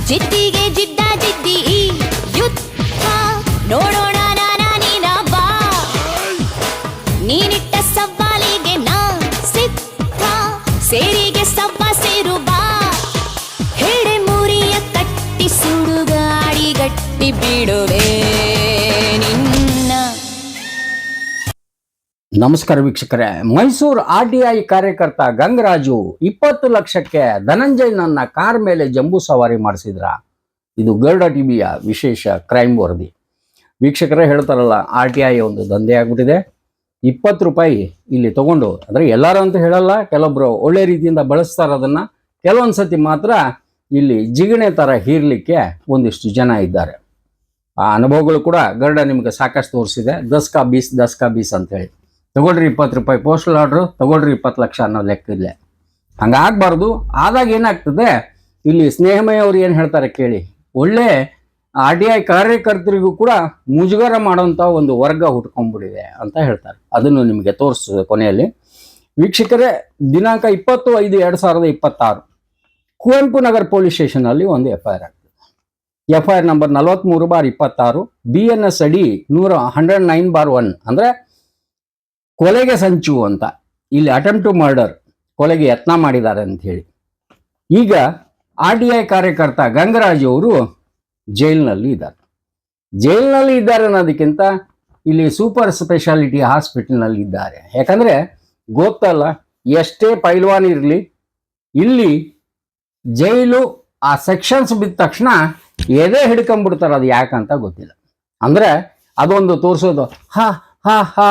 ಜಿದ್ದಿಗೆ ಜಿದ್ದ ಜಿದ್ದಿ ಈ ಯುದ್ಧ ನೋಡೋಣ ನೀನ ಬಾ, ನೀನಿಟ್ಟ ಸವಾಲಿಗೆ ನಾ ಸಿದ್ಧ, ಸೇರಿಗೆ ಸವ್ವ ಸೇರು ಬಾ, ಹೆಡೆ ಮುರಿಯ ಕಟ್ಟಿ ಸುಡುಗಾಡಿ ಗಟ್ಟಿ ಬಿಡುವೆ ನಿನ್ನ. ನಮಸ್ಕಾರ ವೀಕ್ಷಕರೇ, ಮೈಸೂರು RTI ಕಾರ್ಯಕರ್ತ ಗಂಗರಾಜು 20 ಲಕ್ಷಕ್ಕೆ ಧನಂಜಯನನ್ನ ಕಾರ್ ಮೇಲೆ ಜಂಬೂ ಸವಾರಿ ಮಾಡಿಸಿದ್ರ. ಇದು ಗರುಡ ಟಿವಿಯ ವಿಶೇಷ ಕ್ರೈಮ್ ವರದಿ. ವೀಕ್ಷಕರೇ ಹೇಳ್ತಾರಲ್ಲ, RTI ಒಂದು ದಂಧೆ ಆಗ್ಬಿಟ್ಟಿದೆ. 20 ರೂಪಾಯಿ ಇಲ್ಲಿ ತಗೊಂಡು, ಅಂದರೆ ಎಲ್ಲರೂ ಅಂತ ಹೇಳಲ್ಲ, ಕೆಲವೊಬ್ರು ಒಳ್ಳೆ ರೀತಿಯಿಂದ ಬಳಸ್ತಾರೆ ಅದನ್ನ, ಕೆಲವೊಂದು ಸತಿ ಮಾತ್ರ ಇಲ್ಲಿ ಜಿಗಣೆ ಥರ ಹೀರ್ಲಿಕ್ಕೆ ಒಂದಿಷ್ಟು ಜನ ಇದ್ದಾರೆ. ಆ ಅನುಭವಗಳು ಕೂಡ ಗರುಡ ನಿಮ್ಗೆ ಸಾಕಷ್ಟು ತೋರಿಸಿದೆ. ದಸ್ಕಾ ಬೀಸ್ ಅಂತೇಳಿ ತಗೊಳ್ರಿ 20 ರೂಪಾಯಿ ಪೋಸ್ಟಲ್ ಆರ್ಡ್ರು, ತಗೊಳ್ರಿ 20 ಲಕ್ಷ ಅನ್ನೋ ಲೆಕ್ಕ ಇಲ್ಲೇ. ಹಂಗಾಗಬಾರ್ದು. ಆದಾಗ ಏನಾಗ್ತದೆ, ಇಲ್ಲಿ ಸ್ನೇಹಮಯ ಅವ್ರು ಏನು ಹೇಳ್ತಾರೆ ಕೇಳಿ. ಒಳ್ಳೆ RTI ಕಾರ್ಯಕರ್ತರಿಗೂ ಕೂಡ ಮುಜುಗರ ಮಾಡೋಂಥ ಒಂದು ವರ್ಗ ಹುಟ್ಕೊಂಡ್ಬಿಟ್ಟಿದೆ ಅಂತ ಹೇಳ್ತಾರೆ. ಅದನ್ನು ನಿಮಗೆ ತೋರಿಸ್ತದೆ ಕೊನೆಯಲ್ಲಿ. ವೀಕ್ಷಕರೇ, ದಿನಾಂಕ 20/5/2026 ಕುವೆಂಪು ನಗರ್ ಪೊಲೀಸ್ ಸ್ಟೇಷನಲ್ಲಿ ಒಂದು FIR ಆಗ್ತದೆ. FIR ನಂಬರ್ 43/26 BNS ಅಡಿ 109/1 ಅಂದರೆ ಕೊಲೆಗೆ ಸಂಚು ಅಂತ. ಇಲ್ಲಿ ಅಟೆಂಪ್ಟ್ ಟು ಮರ್ಡರ್, ಕೊಲೆಗೆ ಯತ್ನ ಮಾಡಿದ್ದಾರೆ ಅಂತ ಹೇಳಿ. ಈಗ RTI ಕಾರ್ಯಕರ್ತ ಗಂಗರಾಜ್ ಅವರು ಜೈಲಿನಲ್ಲಿ ಇದ್ದಾರೆ ಅನ್ನೋದಕ್ಕಿಂತ ಇಲ್ಲಿ ಸೂಪರ್ ಸ್ಪೆಷಾಲಿಟಿ ಹಾಸ್ಪಿಟಲ್ನಲ್ಲಿ ಇದ್ದಾರೆ. ಯಾಕಂದರೆ ಗೊತ್ತಲ್ಲ, ಎಷ್ಟೇ ಪೈಲ್ವಾನ್ ಇರಲಿ, ಇಲ್ಲಿ ಜೈಲು ಆ ಸೆಕ್ಷನ್ಸ್ ಬಿದ್ದ ತಕ್ಷಣ ಎದೆ ಹಿಡ್ಕೊಂಡ್ಬಿಡ್ತಾರೆ. ಅದು ಯಾಕಂತ ಗೊತ್ತಿಲ್ಲ. ಅಂದರೆ ಅದೊಂದು ತೋರಿಸೋದು, ಹಾ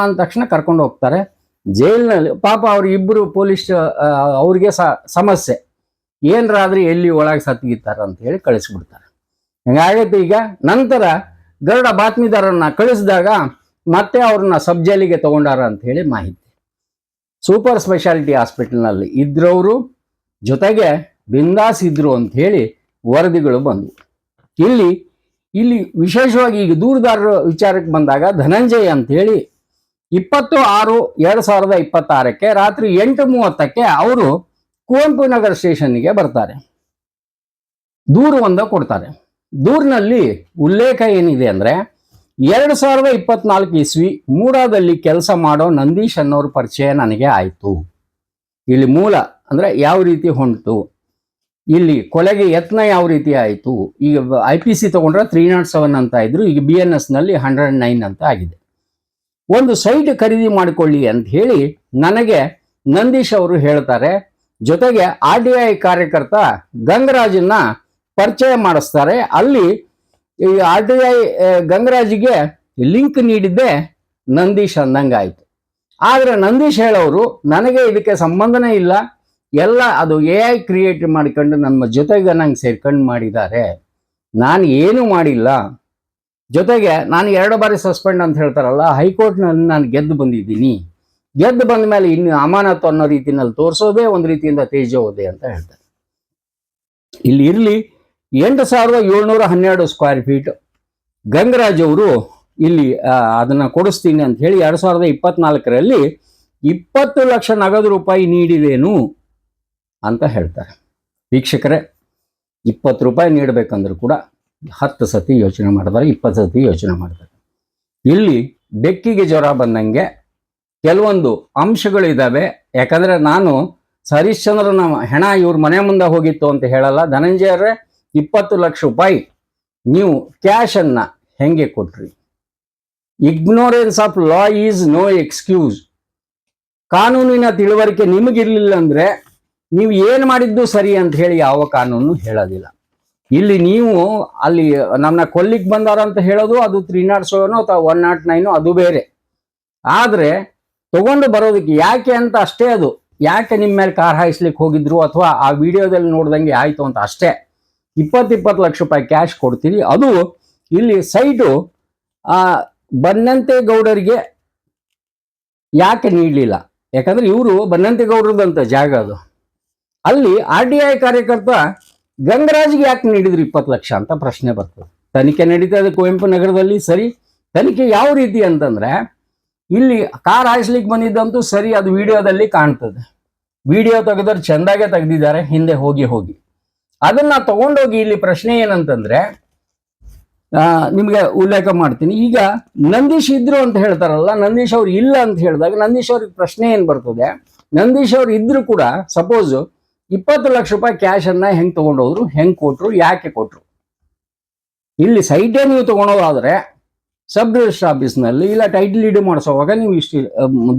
ಅಂದ ತಕ್ಷಣ ಕರ್ಕೊಂಡು ಹೋಗ್ತಾರೆ ಜೈಲಿನಲ್ಲಿ. ಪಾಪ ಅವ್ರು ಇಬ್ಬರು ಪೊಲೀಸ್, ಅವ್ರಿಗೆ ಸಮಸ್ಯೆ ಏನರಾದ್ರೆ ಎಲ್ಲಿ ಒಳಗೆ ಸತ್ತಿಗಿತ್ತಾರ ಅಂತ ಹೇಳಿ ಕಳಿಸ್ಬಿಡ್ತಾರೆ. ಹಿಂಗಾಗೈತೆ. ಈಗ ನಂತರ ಗರುಡ ಬಾತ್ಮೀದಾರನ್ನ ಕಳಿಸಿದಾಗ ಮತ್ತೆ ಅವ್ರನ್ನ ಸಬ್ ಜೈಲಿಗೆ ತಗೊಂಡಾರ ಅಂತ ಹೇಳಿ ಮಾಹಿತಿ. ಸೂಪರ್ ಸ್ಪೆಷಾಲಿಟಿ ಹಾಸ್ಪಿಟಲ್ನಲ್ಲಿ ಇದ್ರವರು ಜೊತೆಗೆ ಬಿಂದಾಸ್ ಇದ್ರು ಅಂತ ಹೇಳಿ ವರದಿಗಳು ಬಂದವು. ಇಲ್ಲಿ ವಿಶೇಷವಾಗಿ ಈಗ ದೂರದಾರರ ವಿಚಾರಕ್ಕೆ ಬಂದಾಗ ಧನಂಜಯ್ ಅಂತ ಹೇಳಿ 20/6/2026 ರಾತ್ರಿ 8:30 ಅವರು ಕುವೆಂಪು ನಗರ ಸ್ಟೇಷನ್ಗೆ ಬರ್ತಾರೆ. ದೂರವೊಂದ ಕೊಡ್ತಾರೆ. ದೂರಿನಲ್ಲಿ ಉಲ್ಲೇಖ ಏನಿದೆ ಅಂದರೆ, 2024 ಇಸ್ವಿ ಮೂಡಾದಲ್ಲಿ ಕೆಲಸ ಮಾಡೋ ನಂದೀಶ್ ಅನ್ನೋರ ಪರಿಚಯ ನನಗೆ ಆಯಿತು. ಇಲ್ಲಿ ಮೂಲ ಅಂದರೆ ಯಾವ ರೀತಿ ಹೊಂಟು, ಇಲ್ಲಿ ಕೊಲೆಗೆ ಯತ್ನ ಯಾವ ರೀತಿ ಆಯಿತು. ಈಗ IPC ತಗೊಂಡ್ರೆ 307 ಅಂತ ಇದ್ರು, ಈಗ BNSನಲ್ಲಿ 109 ಅಂತ ಆಗಿದೆ. ಒಂದು ಸೈಟ್ ಖರೀದಿ ಮಾಡಿಕೊಳ್ಳಿ ಅಂತ ಹೇಳಿ ನನಗೆ ನಂದೀಶ್ ಅವರು ಹೇಳ್ತಾರೆ. ಜೊತೆಗೆ RTI ಕಾರ್ಯಕರ್ತ ಗಂಗರಾಜನ್ನ ಪರಿಚಯ ಮಾಡಿಸ್ತಾರೆ. ಅಲ್ಲಿ ಈ RTI ಗಂಗರಾಜಿಗೆ ಲಿಂಕ್ ನೀಡಿದ್ದೆ ನಂದೀಶ್ ಅಂದಂಗಾಯಿತು. ಆದರೆ ನಂದೀಶ್ ಹೇಳೋರು, ನನಗೆ ಇದಕ್ಕೆ ಸಂಬಂಧನೇ ಇಲ್ಲ, ಎಲ್ಲ ಅದು AI ಕ್ರಿಯೇಟ್ ಮಾಡಿಕೊಂಡು ನಮ್ಮ ಜೊತೆಗೆ ನಂಗೆ ಸೇರ್ಕೊಂಡು ಮಾಡಿದ್ದಾರೆ, ನಾನು ಏನೂ ಮಾಡಿಲ್ಲ. ಜೊತೆಗೆ ನಾನು 2 ಬಾರಿ ಸಸ್ಪೆಂಡ್ ಅಂತ ಹೇಳ್ತಾರಲ್ಲ, ಹೈಕೋರ್ಟ್ನಲ್ಲಿ ನಾನು ಗೆದ್ದು ಬಂದಿದ್ದೀನಿ, ಗೆದ್ದು ಬಂದ ಮೇಲೆ ಇನ್ನು ಅಮಾನತು ಅನ್ನೋ ರೀತಿಯಲ್ಲಿ ತೋರಿಸೋದೇ ಒಂದು ರೀತಿಯಿಂದ ತೇಜೋವಧೆ ಅಂತ ಹೇಳ್ತಾರೆ. ಇಲ್ಲಿ ಇರಲಿ 8,712 ಸ್ಕ್ವೇರ್ ಫೀಟ್ ಗಂಗರಾಜ್ ಅವರು ಇಲ್ಲಿ ಅದನ್ನು ಕೊಡಿಸ್ತೀನಿ ಅಂತ ಹೇಳಿ 2024ರಲ್ಲಿ 20 ಲಕ್ಷ ನಗದು ರೂಪಾಯಿ ನೀಡಿದೇನು ಅಂತ ಹೇಳ್ತಾರೆ. ವೀಕ್ಷಕರೇ, 20 ರೂಪಾಯಿ ನೀಡಬೇಕಂದ್ರೂ ಕೂಡ 10 ಸತಿ ಯೋಚನೆ ಮಾಡ್ತಾರೆ, 20 ಸತಿ ಯೋಚನೆ ಮಾಡ್ತಾರೆ. ಇಲ್ಲಿ ಬೆಕ್ಕಿಗೆ ಜ್ವರ ಬಂದಂಗೆ ಕೆಲವೊಂದು ಅಂಶಗಳಿದ್ದಾವೆ. ಯಾಕಂದರೆ ನಾನು ಹರಿಶ್ಚಂದ್ರನ ಹೆಣ ಇವ್ರ ಮನೆ ಮುಂದೆ ಹೋಗಿತ್ತು ಅಂತ ಹೇಳಲ್ಲ. ಧನಂಜಯರೇ, 20 ಲಕ್ಷ ರೂಪಾಯಿ ನೀವು ಕ್ಯಾಶನ್ನು ಹೆಂಗೆ ಕೊಟ್ರಿ? Ignorance of law is no excuse. ಕಾನೂನಿನ ತಿಳುವಳಿಕೆ ನಿಮಗಿರ್ಲಿಲ್ಲ ಅಂದರೆ ನೀವು ಏನು ಮಾಡಿದ್ದು ಸರಿ ಅಂತ ಹೇಳಿ ಯಾವ ಕಾನೂನು ಹೇಳೋದಿಲ್ಲ. ಇಲ್ಲಿ ನೀವು ಅಲ್ಲಿ ನಮ್ಮನ್ನ ಕೊಲ್ಲಿಕ್ಕೆ ಬಂದಾರ ಅಂತ ಹೇಳೋದು ಅದು 307 ಅಥವಾ 109 ಅದು ಬೇರೆ. ಆದರೆ ತಗೊಂಡು ಬರೋದಕ್ಕೆ ಯಾಕೆ ಅಂತ ಅಷ್ಟೇ. ಅದು ಯಾಕೆ ನಿಮ್ಮ ಮೇಲೆ ಕಾರ್ ಹಾಯಿಸ್ಲಿಕ್ಕೆ ಹೋಗಿದ್ರು ಅಥವಾ ಆ ವಿಡಿಯೋದಲ್ಲಿ ನೋಡ್ದಂಗೆ ಆಯಿತು ಅಂತ ಅಷ್ಟೇ. 20 ಲಕ್ಷ ರೂಪಾಯಿ ಕ್ಯಾಶ್ ಕೊಡ್ತೀರಿ. ಅದು ಇಲ್ಲಿ ಸೈಟು ಆ ಬನ್ನಂತೇಗೌಡರಿಗೆ ಯಾಕೆ ನೀಡಲಿಲ್ಲ? ಯಾಕಂದ್ರೆ ಇವರು ಬನ್ನಂತೇಗೌಡರದಂತ ಜಾಗ ಅದು. ಅಲ್ಲಿ RDI ಕಾರ್ಯಕರ್ತ ಗಂಗರಾಜ್ಗೆ ಯಾಕೆ ನೀಡಿದ್ರು 20 ಲಕ್ಷ ಅಂತ ಪ್ರಶ್ನೆ ಬರ್ತದೆ. ತನಿಖೆ ನಡೀತಾ ಇದೆ ಕುವೆಂಪು ನಗರದಲ್ಲಿ. ಸರಿ, ತನಿಖೆ ಯಾವ ರೀತಿ ಅಂತಂದ್ರೆ, ಇಲ್ಲಿ ಕಾರ್ ಹಾಯಿಸ್ಲಿಕ್ಕೆ ಬಂದಿದ್ದಂತೂ ಸರಿ, ಅದು ವಿಡಿಯೋದಲ್ಲಿ ಕಾಣ್ತದೆ. ವಿಡಿಯೋ ತೆಗೆದ್ರೆ ಚೆಂದಾಗೆ ತೆಗೆದಿದ್ದಾರೆ, ಹಿಂದೆ ಹೋಗಿ ಅದನ್ನ ತಗೊಂಡೋಗಿ ಇಲ್ಲಿ ಪ್ರಶ್ನೆ ಏನಂತಂದ್ರೆ, ನಿಮ್ಗೆ ಉಲ್ಲೇಖ ಮಾಡ್ತೀನಿ. ಈಗ ನಂದೀಶ್ ಇದ್ರು ಅಂತ ಹೇಳ್ತಾರಲ್ಲ, ನಂದೀಶ್ ಅವ್ರು ಇಲ್ಲ ಅಂತ ಹೇಳಿದಾಗ ನಂದೀಶ್ ಅವ್ರಿಗೆ ಪ್ರಶ್ನೆ ಏನ್ ಬರ್ತದೆ? ನಂದೀಶ್ ಅವ್ರು ಇದ್ರು ಕೂಡ ಸಪೋಸ್ 20 ಲಕ್ಷ ರೂಪಾಯಿ ಕ್ಯಾಶ್ ಅನ್ನ ಹೆಂಗ್ ತಗೊಂಡೋದ್ರು, ಹೆಂಗ್ ಕೊಟ್ರು, ಯಾಕೆ ಕೊಟ್ರು? ಇಲ್ಲಿ ಸೈಟೇ ನೀವು ತಗೊಳೋದಾದ್ರೆ ಸಬ್ ರಿಜಿಸ್ಟರ್ ಆಫೀಸ್ನಲ್ಲಿ ಇಲ್ಲ ಟೈಟಲ್ ಇಡಿ ಮಾಡಿಸೋವಾಗ ನೀವು ಇಷ್ಟು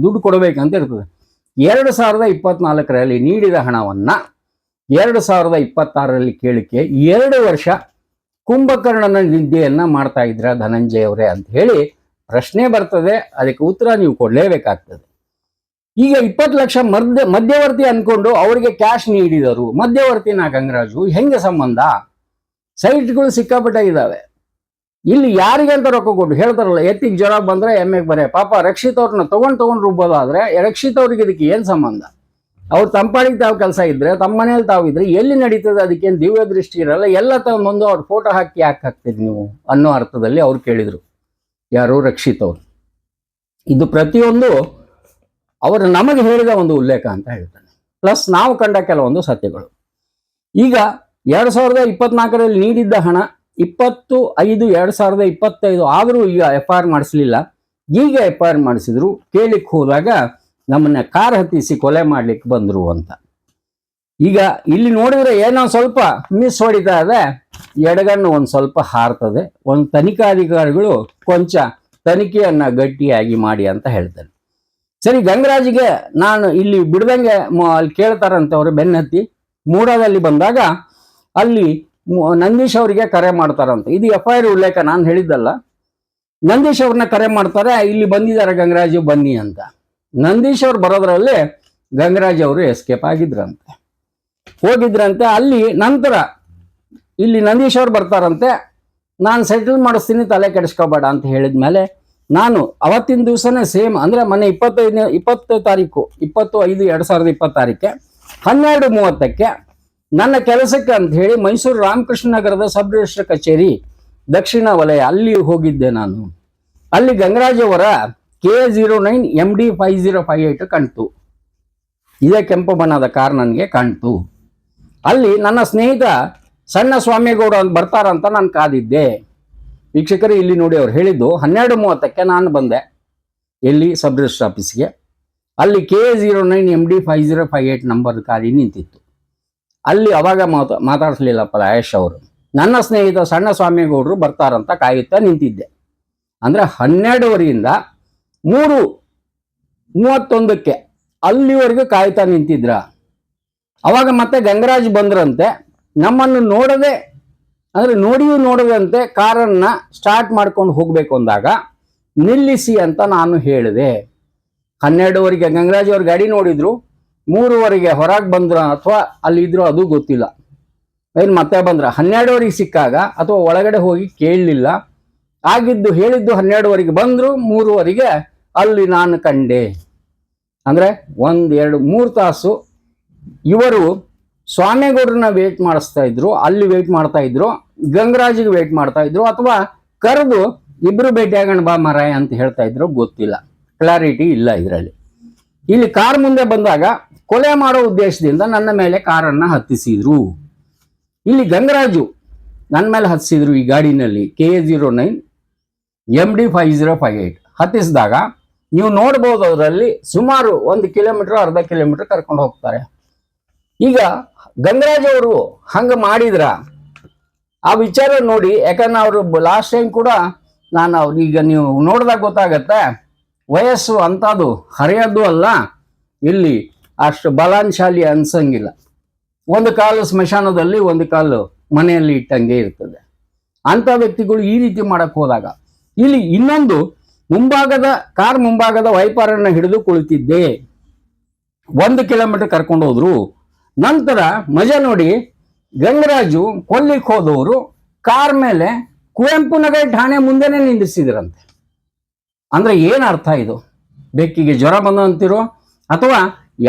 ದುಡ್ಡು ಕೊಡಬೇಕಂತ ಇರ್ತದೆ. 2024ರಲ್ಲಿ ನೀಡಿದ ಹಣವನ್ನ 2026ರಲ್ಲಿ ಕೇಳಿಕೆ 2 ವರ್ಷ ಕುಂಭಕರ್ಣನ ನಿದ್ದೆಯನ್ನ ಮಾಡ್ತಾ ಇದ್ರ ಧನಂಜಯ ಅವರೇ ಅಂತ ಹೇಳಿ ಪ್ರಶ್ನೆ ಬರ್ತದೆ. ಅದಕ್ಕೆ ಉತ್ತರ ನೀವು ಕೊಡ್ಲೇಬೇಕಾಗ್ತದೆ. ಈಗ 20 ಲಕ್ಷ ಮಧ್ಯವರ್ತಿ ಅನ್ಕೊಂಡು ಅವರಿಗೆ ಕ್ಯಾಶ್ ನೀಡಿದರು. ಮಧ್ಯವರ್ತಿನ ಗಂಗರಾಜು ಹೆಂಗೆ ಸಂಬಂಧ? ಸೈಟ್ಗಳು ಸಿಕ್ಕಾಪಟ್ಟೆ ಇದ್ದಾವೆ. ಇಲ್ಲಿ ಯಾರಿಗೆ ಅಂತ ರೊಕ್ಕ ಕೊಟ್ಟು ಹೇಳ್ತಾರಲ್ಲ, ಎತ್ತಿಗೆ ಜ್ವರ ಬಂದ್ರೆ ಎಮ್ಮೆಗೆ ಬರೆ. ಪಾಪ ರಕ್ಷಿತ್ ಅವ್ರನ್ನ ತಗೊಂಡು ರುಬ್ಬೋದಾದ್ರೆ ರಕ್ಷಿತ್ ಅವ್ರಿಗೆ ಇದಕ್ಕೆ ಏನ್ ಸಂಬಂಧ? ಅವ್ರು ತಂಪಾಡಿಗೆ ತಾವು ಕೆಲಸ ಇದ್ರೆ, ತಮ್ಮ ಮನೇಲಿ ತಾವು ಇದ್ರೆ ಎಲ್ಲಿ ನಡೀತದೆ? ಅದಕ್ಕೇನು ದಿವ್ಯ ದೃಷ್ಟಿ ಇರಲ್ಲ. ಎಲ್ಲ ಮುಂದೆ ಅವ್ರ ಫೋಟೋ ಹಾಕಿ ಯಾಕೆ ಹಾಕ್ತೀರಿ ನೀವು ಅನ್ನೋ ಅರ್ಥದಲ್ಲಿ ಅವ್ರು ಕೇಳಿದ್ರು. ಯಾರು? ರಕ್ಷಿತ್ ಅವರು. ಇದು ಪ್ರತಿಯೊಂದು ಅವರು ನಮಗೆ ಹೇಳಿದ ಒಂದು ಉಲ್ಲೇಖ ಅಂತ ಹೇಳ್ತಾನೆ, ಪ್ಲಸ್ ನಾವು ಕಂಡ ಕೆಲವೊಂದು ಸತ್ಯಗಳು. ಈಗ 2024ರಲ್ಲಿ ನೀಡಿದ್ದ ಹಣ 20/5/2025 ಆದರೂ ಈಗ FIR ಮಾಡಿಸ್ಲಿಲ್ಲ. ಈಗ FIR ಮಾಡಿಸಿದ್ರು. ಕೇಳಿಕ್ ಹೋದಾಗ ನಮ್ಮನ್ನ ಕಾರ್ ಹತ್ತಿಸಿ ಕೊಲೆ ಮಾಡ್ಲಿಕ್ಕೆ ಬಂದ್ರು ಅಂತ. ಈಗ ಇಲ್ಲಿ ನೋಡಿದ್ರೆ ಏನೋ ಸ್ವಲ್ಪ ಮಿಸ್ ಹೊಡಿತಾ ಇದೆ, ಎಡಗಣ್ಣು ಒಂದು ಸ್ವಲ್ಪ ಹಾರ್ತದೆ. ಒಂದು ತನಿಖಾಧಿಕಾರಿಗಳು ಕೊಂಚ ತನಿಖೆಯನ್ನ ಗಟ್ಟಿಯಾಗಿ ಮಾಡಿ ಅಂತ ಹೇಳ್ತಾರೆ. ಸರಿ, ಗಂಗರಾಜ್ಗೆ ನಾನು ಇಲ್ಲಿ ಬಿಡ್ದಂಗೆ ಅಲ್ಲಿ ಕೇಳ್ತಾರಂತೆ ಅವರು ಬೆನ್ನತ್ತಿ. ಮೂಡಾದಲ್ಲಿ ಬಂದಾಗ ಅಲ್ಲಿ ನಂದೀಶ್ ಅವರಿಗೆ ಕರೆ ಮಾಡ್ತಾರಂತೆ. ಇದು FIR ಉಲ್ಲೇಖ, ನಾನು ಹೇಳಿದ್ದಲ್ಲ. ನಂದೀಶ್ ಅವ್ರನ್ನ ಕರೆ ಮಾಡ್ತಾರೆ, ಇಲ್ಲಿ ಬಂದಿದ್ದಾರೆ ಗಂಗರಾಜು ಬನ್ನಿ ಅಂತ. ನಂದೀಶ್ ಅವ್ರು ಬರೋದ್ರಲ್ಲಿ ಗಂಗರಾಜ್ ಅವರು ಎಸ್ಕೇಪ್ ಆಗಿದ್ರಂತೆ, ಹೋಗಿದ್ರಂತೆ. ಅಲ್ಲಿ ನಂತರ ಇಲ್ಲಿ ನಂದೀಶ್ ಅವ್ರು ಬರ್ತಾರಂತೆ. ನಾನು ಸೆಟಲ್ ಮಾಡಿಸ್ತೀನಿ, ತಲೆ ಕೆಡಿಸ್ಕೋಬೇಡ ಅಂತ ಹೇಳಿದ್ಮೇಲೆ ನಾನು ಅವತ್ತಿನ ದಿವಸನೇ ಸೇಮ್ ಅಂದ್ರೆ ಮೊನ್ನೆ 20 ತಾರೀಕು 20/5/2020 12:30 ನನ್ನ ಕೆಲಸಕ್ಕೆ ಅಂತ ಹೇಳಿ ಮೈಸೂರು ರಾಮಕೃಷ್ಣ ನಗರದ ಸಬ್ ರಿಜಿಸ್ಟರ್ ಕಚೇರಿ ದಕ್ಷಿಣ ವಲಯ ಅಲ್ಲಿ ಹೋಗಿದ್ದೆ ನಾನು. ಅಲ್ಲಿ ಗಂಗರಾಜ್ ಅವರ K09 MD 5058 ಕಾಣ್ತು. ಇದೇ ಕೆಂಪು ಬಣ್ಣದ ಕಾರ್ ನನಗೆ ಕಾಣ್ತು. ಅಲ್ಲಿ ನನ್ನ ಸ್ನೇಹಿತ ಸಣ್ಣ ಸ್ವಾಮಿಗೌಡ ಅಂತ ಬರ್ತಾರಂತ ನಾನು ಕಾದಿದ್ದೆ. ವೀಕ್ಷಕರು ಇಲ್ಲಿ ನೋಡಿ, ಅವ್ರು ಹೇಳಿದ್ದು 12:30 ನಾನು ಬಂದೆ ಎಲ್ಲಿ ಸಬ್ ರಿಜಿಸ್ಟರ್ ಆಫೀಸ್ಗೆ. ಅಲ್ಲಿ K09 MD 5058 ನಂಬರ್ ಕಾರಿ ನಿಂತಿತ್ತು. ಅಲ್ಲಿ ಅವಾಗ ಮಾತಾಡಿಸ್ಲಿಲ್ಲಪ್ಪ ಆಯೇಶ್ ಅವರು. ನನ್ನ ಸ್ನೇಹಿತ ಸಣ್ಣ ಸ್ವಾಮಿಗೌಡರು ಬರ್ತಾರಂತ ಕಾಯುತ್ತಾ ನಿಂತಿದ್ದೆ. ಅಂದ್ರೆ 12:30ಯಿಂದ 3:31 ಅಲ್ಲಿವರೆಗೂ ಕಾಯ್ತಾ ನಿಂತಿದ್ರ. ಅವಾಗ ಮತ್ತೆ ಗಂಗರಾಜ್ ಬಂದ್ರಂತೆ. ನಮ್ಮನ್ನು ನೋಡದೆ ಅಂದ್ರೆ ನೋಡಿಯೂ ನೋಡದಂತೆ ಕಾರನ್ನ ಸ್ಟಾರ್ಟ್ ಮಾಡ್ಕೊಂಡು ಹೋಗ್ಬೇಕು ಅಂದಾಗ ನಿಲ್ಲಿಸಿ ಅಂತ ನಾನು ಹೇಳಿದೆ. 12:30 ಗಂಗರಾಜ್ ಅವ್ರ ಗಾಡಿ ನೋಡಿದ್ರು. 3:00 ಹೊರಗೆ ಬಂದ್ರ ಅಥವಾ ಅಲ್ಲಿದ್ರು ಅದು ಗೊತ್ತಿಲ್ಲ. ಏನು ಮತ್ತೆ ಬಂದ್ರ 12:00 ಸಿಕ್ಕಾಗ ಅಥವಾ ಒಳಗಡೆ ಹೋಗಿ ಕೇಳಲಿಲ್ಲ. ಆಗಿದ್ದು ಹೇಳಿದ್ದು 12:00 ಬಂದ್ರು. 3:00 ಅಲ್ಲಿ ನಾನು ಕಂಡೆ. ಅಂದ್ರೆ 1, 2, 3 ತಾಸು ಇವರು ಸ್ವಾಮಿಗೌಡ್ರನ್ನ ವೇಟ್ ಮಾಡಿಸ್ತಾ ಇದ್ರು, ಅಲ್ಲಿ ವೇಟ್ ಮಾಡ್ತಾ ಇದ್ರು, ಗಂಗರಾಜಿಗೆ ವೇಟ್ ಮಾಡ್ತಾ ಇದ್ರು, ಅಥವಾ ಕರೆದು ಇಬ್ರು ಭೇಟಿಯಾಗೋಣ ಬಾ ಮರಾಯ ಅಂತ ಹೇಳ್ತಾ ಇದ್ರು, ಗೊತ್ತಿಲ್ಲ. ಕ್ಲಾರಿಟಿ ಇಲ್ಲ ಇದರಲ್ಲಿ. ಇಲ್ಲಿ ಕಾರ್ ಮುಂದೆ ಬಂದಾಗ ಕೊಲೆ ಮಾಡೋ ಉದ್ದೇಶದಿಂದ ನನ್ನ ಮೇಲೆ ಕಾರನ್ನ ಹತ್ತಿಸಿದ್ರು. ಇಲ್ಲಿ ಗಂಗರಾಜು ನನ್ನ ಮೇಲೆ ಹತ್ತಿಸಿದ್ರು ಈ ಗಾಡಿನಲ್ಲಿ K09 MD 5058 ಹತ್ತಿಸಿದಾಗ ನೀವು ನೋಡ್ಬೋದು, ಅದರಲ್ಲಿ ಸುಮಾರು 1 ಕಿಲೋಮೀಟರ್ ಅರ್ಧ ಕಿಲೋಮೀಟರ್ ಕರ್ಕೊಂಡು ಹೋಗ್ತಾರೆ. ಈಗ ಗಂಗರಾಜ್ ಅವರು ಹಂಗ ಮಾಡಿದ್ರ ಆ ವಿಚಾರ ನೋಡಿ, ಯಾಕಂದ್ರೆ ಅವರು ಲಾಸ್ಟ್ ಟೈಮ್ ಕೂಡ ನಾನು ಈಗ ನೀವು ನೋಡಿದಾಗ ಗೊತ್ತಾಗತ್ತೆ, ವಯಸ್ಸು ಅಂತದು ಹರಿಯೋದು ಅಲ್ಲ, ಇಲ್ಲಿ ಅಷ್ಟು ಬಲಾನ್ಶಾಲಿ ಅನ್ಸಂಗಿಲ್ಲ. ಒಂದು ಕಾಲು ಸ್ಮಶಾನದಲ್ಲಿ, ಒಂದು ಕಾಲು ಮನೆಯಲ್ಲಿ ಇಟ್ಟಂಗೆ ಇರ್ತದೆ. ಅಂತ ವ್ಯಕ್ತಿಗಳು ಈ ರೀತಿ ಮಾಡಕ್ ಹೋದಾಗ ಇಲ್ಲಿ ಇನ್ನೊಂದು ಕಾರ್ ಮುಂಭಾಗದ ವೈಪರನ್ನ ಹಿಡಿದು ಕುಳಿತಿದ್ದೆ. 1 ಕಿಲೋಮೀಟರ್ ಕರ್ಕೊಂಡು ಹೋದ್ರು. ನಂತರ ಮಜಾ ನೋಡಿ, ಗಂಗರಾಜು ಕೊಲ್ಲಿಕ್ ಹೋದವರು ಕಾರ್ ಮೇಲೆ ಕುವೆಂಪು ನಗರ ಠಾಣೆ ಮುಂದೆನೆ ನಿಂದಿಸಿದ್ರಂತೆ. ಅಂದ್ರೆ ಏನ್ ಅರ್ಥ ಇದು? ಬೆಕ್ಕಿಗೆ ಜ್ವರ ಬಂದಂತಿರೋ ಅಥವಾ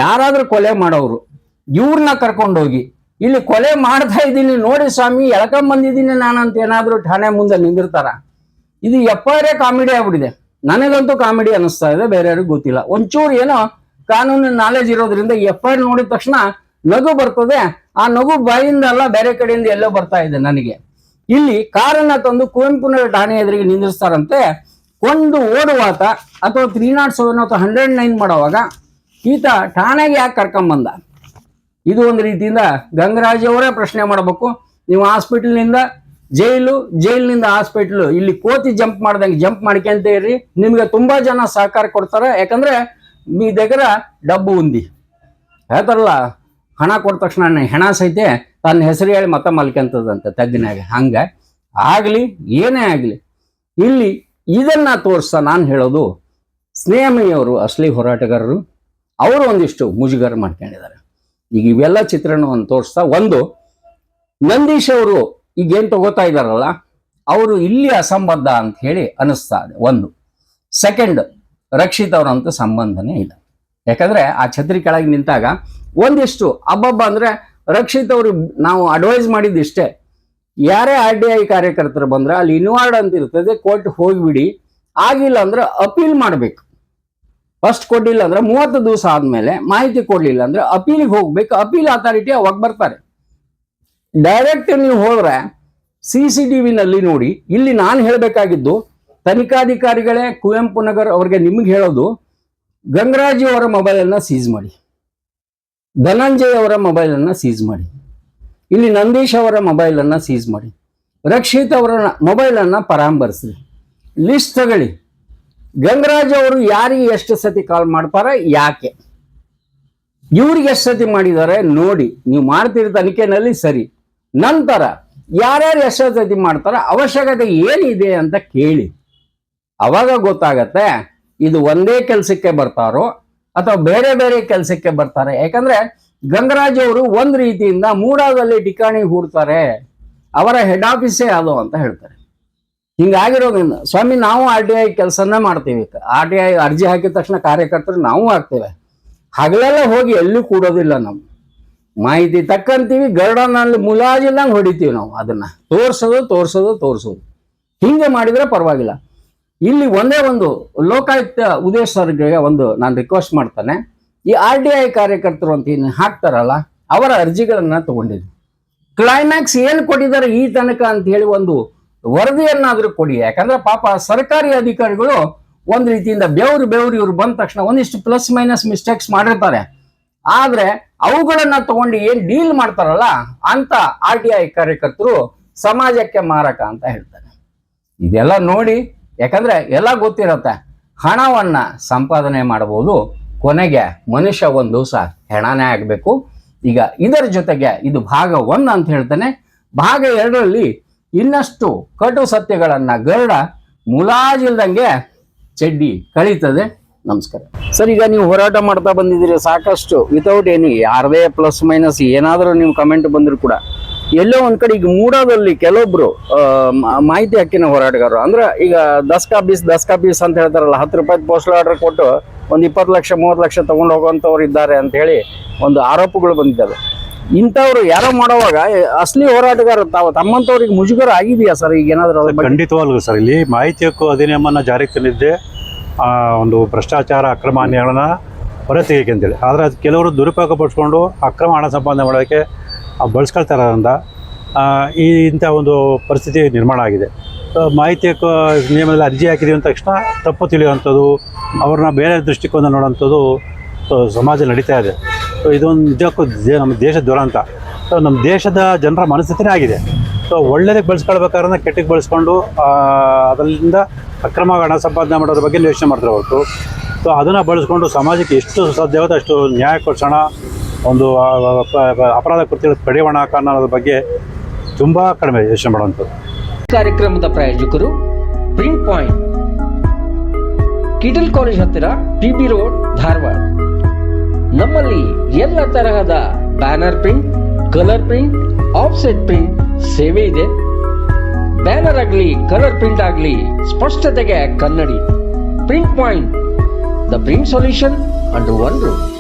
ಯಾರಾದ್ರೂ ಕೊಲೆ ಮಾಡೋರು ಇವ್ರನ್ನ ಕರ್ಕೊಂಡೋಗಿ ಇಲ್ಲಿ ಕೊಲೆ ಮಾಡ್ತಾ ಇದ್ದೀನಿ ನೋಡಿ ಸ್ವಾಮಿ ಎಳ್ಕೊಂಡ್ ಬಂದಿದ್ದೀನಿ ನಾನಂತ ಏನಾದ್ರೂ ಠಾಣೆ ಮುಂದೆ ನಿಂದಿರ್ತಾರ? ಇದು ಎಪ್ಪರೇ ಕಾಮಿಡಿ ಆಗ್ಬಿಟ್ಟಿದೆ. ನನಗಂತೂ ಕಾಮಿಡಿ ಅನಿಸ್ತಾ ಇದೆ, ಬೇರೆಯವ್ರಿಗೆ ಗೊತ್ತಿಲ್ಲ. ಒಂಚೂರು ಏನೋ ಕಾನೂನಿನ ನಾಲೆಜ್ ಇರೋದ್ರಿಂದ FIR ನೋಡಿದ ತಕ್ಷಣ ನಗು ಬರ್ತದೆ. ಆ ನಗು ಬಾಯಿಂದ ಅಲ್ಲ, ಬೇರೆ ಕಡೆಯಿಂದ ಎಲ್ಲೋ ಬರ್ತಾ ಇದೆ ನನಗೆ. ಇಲ್ಲಿ ಕಾರನ್ನ ತಂದು ಕುವೆಂಪು ನಗರ ಠಾಣೆ ಎದುರಿಗೆ ನಿಂದಿರ್ಸ್ತಾರಂತೆ. ಒಂದು ಓಡುವಾತ ಅಥವಾ 307 ಅಥವಾ 109 ಮಾಡೋವಾಗ ಈತ ಠಾಣೆಗೆ ಯಾಕೆ ಕರ್ಕೊಂಬಂದ? ಇದು ಒಂದು ರೀತಿಯಿಂದ ಗಂಗರಾಜ್ ಅವರೇ ಪ್ರಶ್ನೆ ಮಾಡಬೇಕು. ನೀವು ಹಾಸ್ಪಿಟಲ್ನಿಂದ ಜೈಲಿನಿಂದ ಹಾಸ್ಪಿಟ್ಲ್, ಇಲ್ಲಿ ಕೋತಿ ಜಂಪ್ ಮಾಡ್ದಂಗೆ ಜಂಪ್ ಮಾಡ್ಕೊಂತ ಇರ್ರಿ, ನಿಮ್ಗೆ ತುಂಬಾ ಜನ ಸಹಕಾರ ಕೊಡ್ತಾರೆ. ಯಾಕಂದ್ರೆ మీ దగ్గర ಡಬ್ಬು ಉಂದಿ ಹೇಳ್ತಾರಲ್ಲ, ಹಣ ಕೊಟ್ಟ ತಕ್ಷಣ ಹೆಣ ಸಹಿತೆ ತನ್ನ ಹೆಸರು ಹೇಳಿ ಮತ ಮಲ್ಕೊಂತದಂತೆ ತಗ್ಗಿನಾಗ. ಹಂಗ ಆಗ್ಲಿ ಏನೇ ಆಗ್ಲಿ, ಇಲ್ಲಿ ಇದನ್ನ ತೋರಿಸ್ತಾ ನಾನು ಹೇಳೋದು, ಸ್ನೇಹಮಯಿಯವರು ಅಸಲಿ ಹೋರಾಟಗಾರರು, ಅವರು ಒಂದಿಷ್ಟು ಮುಜುಗರ ಮಾಡ್ಕೊಂಡಿದ್ದಾರೆ. ಈಗ ಇವೆಲ್ಲ ಚಿತ್ರಣವನ್ನು ತೋರಿಸ್ತಾ, ಒಂದು ನಂದೀಶ್ ಅವರು ಈಗೇನು ತಗೋತಾ ಇದ್ದಾರಲ್ಲ, ಅವರು ಇಲ್ಲಿ ಅಸಂಬದ್ಧ ಅಂತ ಹೇಳಿ ಅನಿಸ್ತಾ ಇದೆ ಒಂದು. ಸೆಕೆಂಡ್, ರಕ್ಷಿತ್ ಅವರಂತ ಸಂಬಂಧನೇ ಇಲ್ಲ. ಯಾಕಂದ್ರೆ ಆ ಛತ್ರಿ ಕೆಳಗೆ ನಿಂತಾಗ ಒಂದಿಷ್ಟು ಅಬ್ಬಬ್ಬ ಅಂದ್ರೆ ರಕ್ಷಿತ್ ಅವರು ನಾವು ಅಡ್ವೈಸ್ ಮಾಡಿದ್ದಿಷ್ಟೇ, ಯಾರೇ RTI ಕಾರ್ಯಕರ್ತರು ಬಂದ್ರೆ ಅಲ್ಲಿ ಇನ್ವಾರ್ಡ್ ಅಂತ ಇರ್ತದೆ, ಕೋರ್ಟ್ ಹೋಗಿಬಿಡಿ, ಆಗಿಲ್ಲ ಅಂದ್ರೆ ಅಪೀಲ್ ಮಾಡ್ಬೇಕು. ಫಸ್ಟ್ ಕೊಡ್ಲಿಲ್ಲ ಅಂದ್ರೆ 30 ದಿವಸ ಆದ್ಮೇಲೆ ಮಾಹಿತಿ ಕೊಡ್ಲಿಲ್ಲ ಅಂದ್ರೆ ಅಪೀಲಿಗೆ ಹೋಗ್ಬೇಕು. ಅಪೀಲ್ ಅಥಾರಿಟಿ ಅವಾಗ ಬರ್ತಾರೆ. ಡೈರೆಕ್ಟ್ ನೀವು ಹೋದ್ರೆ CCTV ನಲ್ಲಿ ನೋಡಿ. ಇಲ್ಲಿ ನಾನು ಹೇಳಬೇಕಾಗಿದ್ದು, ತನಿಖಾಧಿಕಾರಿಗಳೇ ಕುವೆಂಪು ನಗರ್ ಅವ್ರಿಗೆ ನಿಮ್ಗೆ ಹೇಳೋದು, ಗಂಗರಾಜ್ ಅವರ ಮೊಬೈಲನ್ನು ಸೀಸ್ ಮಾಡಿ, ಧನಂಜಯ್ ಅವರ ಮೊಬೈಲನ್ನು ಸೀಸ್ ಮಾಡಿ, ಇಲ್ಲಿ ನಂದೀಶ್ ಅವರ ಮೊಬೈಲನ್ನು ಸೀಸ್ ಮಾಡಿ, ರಕ್ಷಿತ್ ಅವರ ಮೊಬೈಲನ್ನು ಪರಾಮರ್ಶಿಸಿ, ಲಿಸ್ಟ್ ತಗೊಳ್ಳಿ. ಗಂಗರಾಜ್ ಅವರು ಯಾರಿಗೆ ಎಷ್ಟು ಸತಿ ಕಾಲ್ ಮಾಡ್ತಾರೆ, ಯಾಕೆ, ಇವ್ರಿಗೆ ಎಷ್ಟು ಸತಿ ಮಾಡಿದ್ದಾರೆ ನೋಡಿ. ನೀವು ಮಾಡ್ತಿರೋ ತನಿಖೆನಲ್ಲಿ ಸರಿ. ನಂತರ ಯಾರ್ಯಾರು ಎಷ್ಟು ಸತಿ ಮಾಡ್ತಾರ, ಅವಶ್ಯಕತೆ ಏನಿದೆ ಅಂತ ಕೇಳಿ. ಅವಾಗ ಗೊತ್ತಾಗತ್ತೆ ಇದು ಒಂದೇ ಕೆಲಸಕ್ಕೆ ಬರ್ತಾರೋ ಅಥವಾ ಬೇರೆ ಬೇರೆ ಕೆಲಸಕ್ಕೆ ಬರ್ತಾರೆ. ಯಾಕಂದ್ರೆ ಗಂಗರಾಜ್ ಅವರು ಒಂದ್ ರೀತಿಯಿಂದ ಮೂಡಾದಲ್ಲಿ ಠಿಕಾಣಿ ಹೂಡ್ತಾರೆ, ಅವರ ಹೆಡ್ ಆಫೀಸೇ ಅದು ಅಂತ ಹೇಳ್ತಾರೆ. ಹಿಂಗಾಗಿರೋದ್ರಿಂದ ಸ್ವಾಮಿ ನಾವು RTI ಕೆಲಸನ ಮಾಡ್ತೀವಿ. RTI ಅರ್ಜಿ ಹಾಕಿದ ತಕ್ಷಣ ಕಾರ್ಯಕರ್ತರು ನಾವು ಆಗ್ತೇವೆ. ಹಗಲೆಲ್ಲ ಹೋಗಿ ಎಲ್ಲೂ ಕೂಡೋದಿಲ್ಲ. ನಾವು ಮಾಹಿತಿ ತಕ್ಕಂತೀವಿ, ಗರುಡನಲ್ಲಿ ಮುಲಾಜಿಲ್ಲಂಗೆ ಹೊಡಿತೀವಿ. ನಾವು ಅದನ್ನ ತೋರ್ಸೋದು ಹಿಂಗೆ ಮಾಡಿದ್ರೆ ಪರವಾಗಿಲ್ಲ. ಇಲ್ಲಿ ಒಂದೇ ಒಂದು ಲೋಕಾಯುಕ್ತ ಉದೇಶ್ ಸರ್ಗೆ ಒಂದು ನಾನು ರಿಕ್ವೆಸ್ಟ್ ಮಾಡ್ತಾನೆ, ಈ RTI ಕಾರ್ಯಕರ್ತರು ಅಂತ ಏನು ಹಾಕ್ತಾರಲ್ಲ, ಅವರ ಅರ್ಜಿಗಳನ್ನ ತಗೊಂಡಿದ್ವಿ. ಕ್ಲೈಮ್ಯಾಕ್ಸ್ ಏನು ಕೊಟ್ಟಿದ್ದಾರೆ ಈ ತನಕ ಅಂತ ಹೇಳಿ ಒಂದು ವರದಿಯನ್ನಾದ್ರೂ ಕೊಡಿ. ಯಾಕಂದ್ರೆ ಪಾಪ ಸರ್ಕಾರಿ ಅಧಿಕಾರಿಗಳು ಒಂದ್ ರೀತಿಯಿಂದ ಬೆವರು ಇವ್ರು ಬಂದ ತಕ್ಷಣ ಒಂದಿಷ್ಟು ಪ್ಲಸ್ ಮೈನಸ್ ಮಿಸ್ಟೇಕ್ಸ್ ಮಾಡಿರ್ತಾರೆ. ಆದ್ರೆ ಅವುಗಳನ್ನ ತಗೊಂಡು ಏನ್ ಡೀಲ್ ಮಾಡ್ತಾರಲ್ಲ ಅಂತ RTI ಕಾರ್ಯಕರ್ತರು ಸಮಾಜಕ್ಕೆ ಮಾರಕ ಅಂತ ಹೇಳ್ತಾರೆ. ಇದೆಲ್ಲ ನೋಡಿ, ಯಾಕಂದ್ರೆ ಎಲ್ಲ ಗೊತ್ತಿರತ್ತೆ, ಹಣವನ್ನ ಸಂಪಾದನೆ ಮಾಡಬಹುದು, ಕೊನೆಗೆ ಮನುಷ್ಯ ಒಂದು ದಿವಸ ಹೆಣನೇ ಆಗ್ಬೇಕು. ಈಗ ಇದರ ಜೊತೆಗೆ ಇದು ಭಾಗ 1 ಅಂತ ಹೇಳ್ತಾನೆ. ಭಾಗ 2ರಲ್ಲಿ ಇನ್ನಷ್ಟು ಕಟು ಸತ್ಯಗಳನ್ನ ಗರುಡ ಮುಲಾಜಿಲ್ದಂಗೆ ಚಡ್ಡಿ ಕಳೀತದೆ. ನಮಸ್ಕಾರ ಸರ್. ಈಗ ನೀವು ಹೋರಾಟ ಮಾಡ್ತಾ ಬಂದಿದ್ದೀರಿ ಸಾಕಷ್ಟು, ವಿತೌಟ್ ಎನಿ ಯಾರದೇ ಪ್ಲಸ್ ಮೈನಸ್ ಏನಾದರೂ ನೀವು ಕಮೆಂಟ್ ಬಂದ್ರು ಕೂಡ ಎಲ್ಲೋ ಒಂದ್ ಕಡೆ ಈಗ ಮೂಡಾದಲ್ಲಿ ಕೆಲವೊಬ್ರು ಮಾಹಿತಿ ಹಕ್ಕಿನ ಹೋರಾಟಗಾರರು ಅಂದ್ರೆ ಈಗ ದಸ್ಕಾ ಬೀಸ್ ಅಂತ ಹೇಳ್ತಾರಲ್ಲ, 10 ರೂಪಾಯಿ ಪೋಸ್ಟಲ್ ಆರ್ಡರ್ ಕೊಟ್ಟು ಒಂದು 20 ಲಕ್ಷ 30 ಲಕ್ಷ ತಗೊಂಡು ಹೋಗುವಂತವ್ರು ಇದ್ದಾರೆ ಅಂತ ಹೇಳಿ ಒಂದು ಆರೋಪಗಳು ಬಂದಿದ್ದಾವೆ. ಇಂಥವ್ರು ಯಾರೋ ಮಾಡುವಾಗ ಅಸಲಿ ಹೋರಾಟಗಾರ ತಮ್ಮಂತವ್ರಿಗೆ ಮುಜುಗರ ಆಗಿದೆಯಾ ಸರ್? ಈಗ ಏನಾದ್ರು ಖಂಡಿತವಾಗ್ಲೂ ಸರ್, ಇಲ್ಲಿ ಮಾಹಿತಿ ಹಕ್ಕು ಅಧಿನಿಯಮನ ಜಾರಿಗೆ ತಂದಿದ್ದೆ ಒಂದು ಭ್ರಷ್ಟಾಚಾರ ಅಕ್ರಮ ಹಣನ ಹೊರತೆಗೆಯಕ್ಕೆ ಅಂತೇಳಿ. ಆದರೆ ಅದು ಕೆಲವರು ದುರುಪಯೋಗ ಪಡಿಸ್ಕೊಂಡು ಅಕ್ರಮ ಹಣ ಸಂಪಾದನೆ ಮಾಡೋದಕ್ಕೆ ಬಳಸ್ಕೊಳ್ತಾರಿಂದ ಇಂಥ ಒಂದು ಪರಿಸ್ಥಿತಿ ನಿರ್ಮಾಣ ಆಗಿದೆ. ಮಾಹಿತಿ ಹಕ್ಕು ನಿಯಮದಲ್ಲಿ ಅರ್ಜಿ ಹಾಕಿದ್ದೀವಿ ಅಂದ ತಕ್ಷಣ ತಪ್ಪು ತಿಳಿಯುವಂಥದ್ದು, ಅವ್ರನ್ನ ಬೇರೆ ದೃಷ್ಟಿಕೋನ ನೋಡೋಂಥದ್ದು ಸಮಾಜ ನಡೀತಾ ಇದೆ. ಇದೊಂದು ನಿಜಕ್ಕೂ ನಮ್ಮ ದೇಶ ದುರಂತ. ನಮ್ಮ ದೇಶದ ಜನರ ಮನಸ್ಥಿತಿನೇ ಆಗಿದೆ. ಒಳ್ಳೆಯದಕ್ಕೆ ಬಳಸ್ಕೊಳ್ಬೇಕಾದ್ರೆ ಕೆಟ್ಟಕ್ಕೆ ಬಳಸ್ಕೊಂಡು ಅದರಿಂದ ಅಕ್ರಮ ಹಣ ಸಂಪಾದನೆ ಮಾಡೋದ್ರ ಬಗ್ಗೆ ಯೋಚನೆ ಮಾಡ್ತಾರೆ ಹೊರತು ಅದನ್ನು ಬಳಸ್ಕೊಂಡು ಸಮಾಜಕ್ಕೆ ಎಷ್ಟು ಸಾಧ್ಯವೋ ಅಷ್ಟು ನ್ಯಾಯ ಕೊಡಿಸೋಣ, ಒಂದು ಅಪರಾಧ ಕೃತ್ಯಗಳ ಕಡಿವಾಣ ಹಾಕೋಣ ಅನ್ನೋದ್ರ ಬಗ್ಗೆ ತುಂಬ ಕಡಿಮೆ ಯೋಚನೆ ಮಾಡುವಂಥದ್ದು. ಕಾರ್ಯಕ್ರಮದ ಪ್ರಾಯೋಜಕರು ಪ್ರಿಂಟ್ ಪಾಯಿಂಟ್, ಕಿಟಲ್ ಕಾಲೇಜ್ ಹತ್ತಿರ PB ರೋಡ್, ಧಾರವಾಡ. ನಮ್ಮಲ್ಲಿ ಎಲ್ಲ ತರಹದ banner print, colour print, offset print ಸೇವೆ ಇದೆ. ಬ್ಯಾನರ್ ಆಗಲಿ ಕಲರ್ ಪ್ರಿಂಟ್ ಆಗಲಿ ಸ್ಪಷ್ಟತೆಗೆ ಕನ್ನಡಿ. Print point, the print solution under one roof.